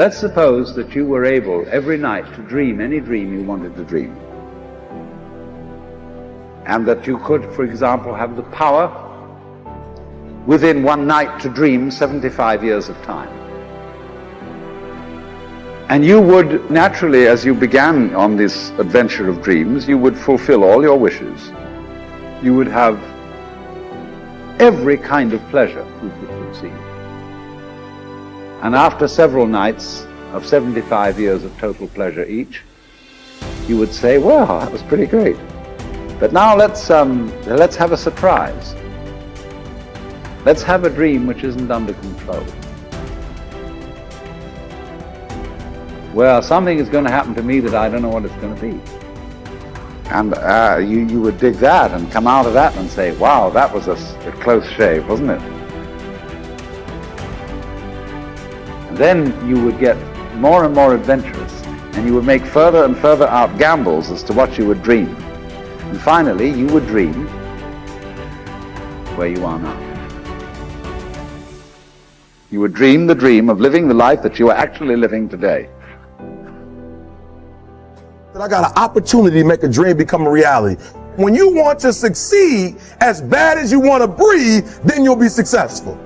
Let's suppose that you were able every night to dream any dream you wanted to dream. And that you could, for example, have the power within one night to dream 75 years of time. And you would naturally, as you began on this adventure of dreams, you would fulfill all your wishes. You would have every kind of pleasure you could conceive. And after several nights of 75 years of total pleasure each, you would say, well, that was pretty great. But now let's have a surprise. Let's have a dream which isn't under control. Well, something is going to happen to me that I don't know what it's going to be. And you would dig that and come out of that and say, wow, that was a close shave, wasn't it? And then you would get more and more adventurous, and you would make further and further out gambles as to what you would dream. And finally, you would dream where you are now. You would dream the dream of living the life that you are actually living today. That I got an opportunity to make a dream become a reality. When you want to succeed as bad as you want to breathe, then you'll be successful.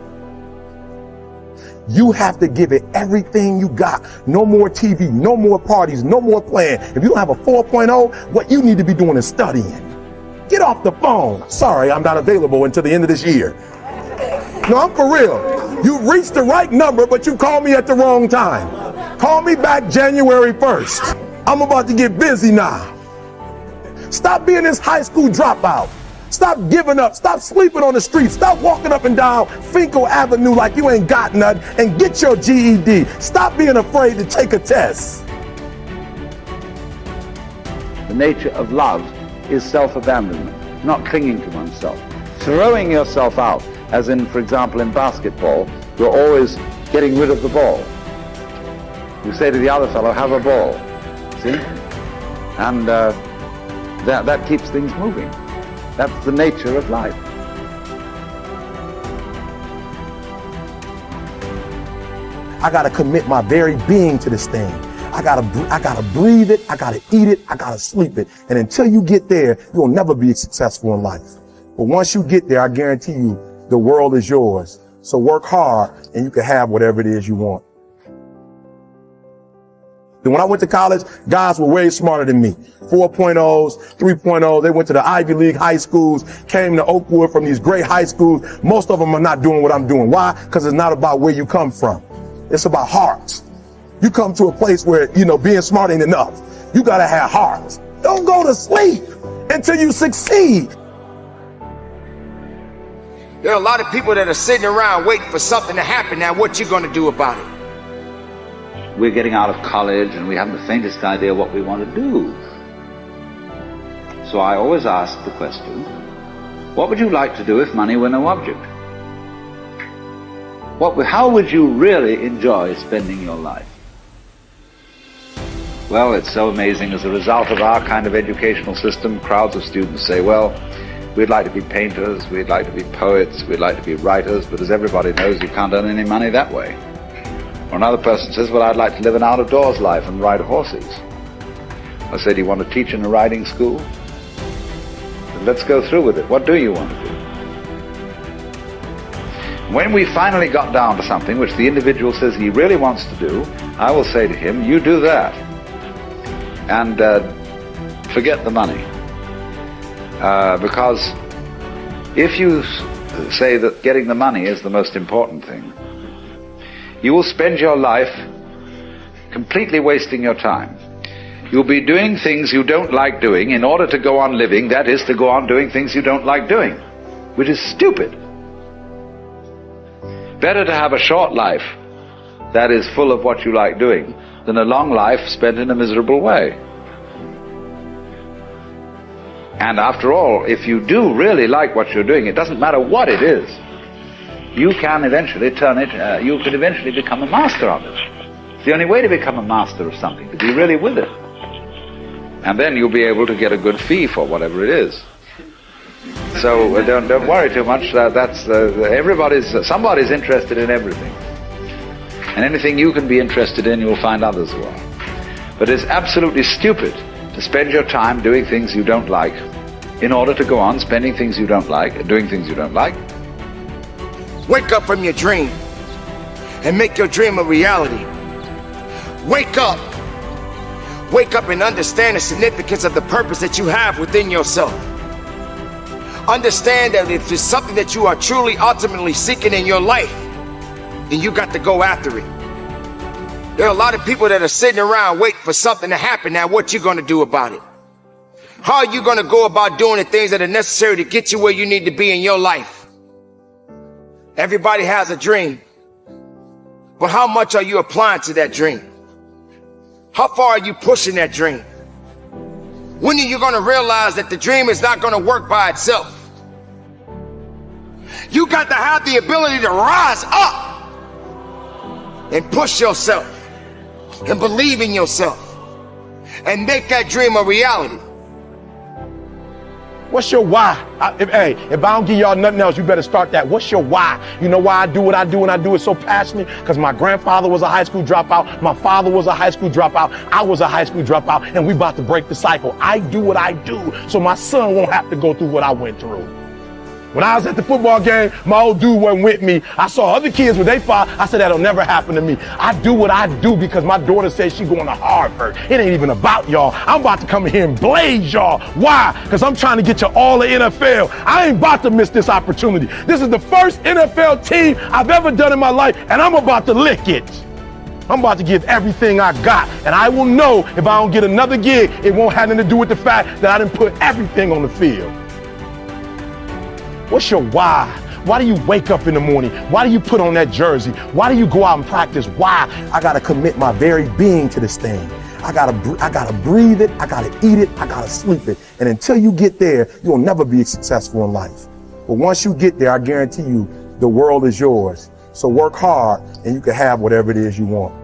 You have to give it everything you got. No more TV, no more parties, no more playing. If you don't have a 4.0, what you need to be doing is studying. Get off the phone. Sorry, I'm not available until the end of this year. No, I'm for real. You reached the right number, but you called me at the wrong time. Call me back January 1st. I'm about to get busy now. Stop being this high school dropout. Stop giving up. Stop sleeping on the street. Stop walking up and down Finkel Avenue like you ain't got nothing, and get your GED. Stop being afraid to take a test. The nature of love is self-abandonment, not clinging to oneself. Throwing yourself out, as in, for example, in basketball, you're always getting rid of the ball. You say to the other fellow, have a ball. See? And that keeps things moving. That's the nature of life. I gotta commit my very being to this thing. I gotta breathe it, I gotta eat it, I gotta sleep it. And until you get there, you'll never be successful in life. But once you get there, I guarantee you, the world is yours. So work hard and you can have whatever it is you want. When I went to college, guys were way smarter than me. 4.0s, 3.0s. They went to the Ivy League high schools, came to Oakwood from these great high schools. Most of them are not doing what I'm doing. Why? Because it's not about where you come from. It's about hearts. You come to a place where, being smart ain't enough. You got to have hearts. Don't go to sleep until you succeed. There are a lot of people that are sitting around waiting for something to happen. Now, what you going to do about it? We're getting out of college and we haven't the faintest idea what we want to do. So I always ask the question, what would you like to do if money were no object? How would you really enjoy spending your life? Well, it's so amazing. As a result of our kind of educational system, crowds of students say, well, we'd like to be painters, we'd like to be poets, we'd like to be writers, but as everybody knows, you can't earn any money that way. Or another person says, well, I'd like to live an out-of-doors life and ride horses. I say, do you want to teach in a riding school? Then let's go through with it. What do you want to do? When we finally got down to something which the individual says he really wants to do, I will say to him, you do that. And forget the money. Because if you say that getting the money is the most important thing, you will spend your life completely wasting your time. You'll be doing things you don't like doing in order to go on living, that is, to go on doing things you don't like doing, which is stupid. Better to have a short life that is full of what you like doing than a long life spent in a miserable way. And after all, if you do really like what you're doing, it doesn't matter what it is. You can eventually turn it, you could eventually become a master of it. It's the only way to become a master of something, to be really with it. And then you'll be able to get a good fee for whatever it is. So don't worry too much. Somebody's interested in everything. And anything you can be interested in, you'll find others who are. But it's absolutely stupid to spend your time doing things you don't like in order to go on spending things you don't like and doing things you don't like. Wake up from your dream and make your dream a reality. Wake up. Wake up and understand the significance of the purpose that you have within yourself. Understand that if it's something that you are truly ultimately seeking in your life, then you got to go after it. There are a lot of people that are sitting around waiting for something to happen. Now, what you gonna do about it? How are you gonna go about doing the things that are necessary to get you where you need to be in your life? Everybody has a dream, but how much are you applying to that dream? How far are you pushing that dream? When are you gonna realize that the dream is not gonna work by itself? You got to have the ability to rise up and push yourself and believe in yourself and make that dream a reality. What's your why? If I don't give y'all nothing else, you better start that. What's your why? You know why I do what I do, and I do it so passionate? Because my grandfather was a high school dropout. My father was a high school dropout. I was a high school dropout, and we about to break the cycle. I do what I do so my son won't have to go through what I went through. When I was at the football game, my old dude wasn't with me. I saw other kids with their father. I said, that'll never happen to me. I do what I do because my daughter says she's going to Harvard. It ain't even about y'all. I'm about to come in here and blaze y'all. Why? Because I'm trying to get you all the NFL. I ain't about to miss this opportunity. This is the first NFL team I've ever done in my life, and I'm about to lick it. I'm about to give everything I got, and I will know if I don't get another gig, it won't have anything to do with the fact that I didn't put everything on the field. What's your why? Why do you wake up in the morning? Why do you put on that jersey? Why do you go out and practice? Why? I gotta commit my very being to this thing. I gotta breathe it, I gotta eat it, I gotta sleep it. And until you get there, you'll never be successful in life. But once you get there, I guarantee you, the world is yours. So work hard and you can have whatever it is you want.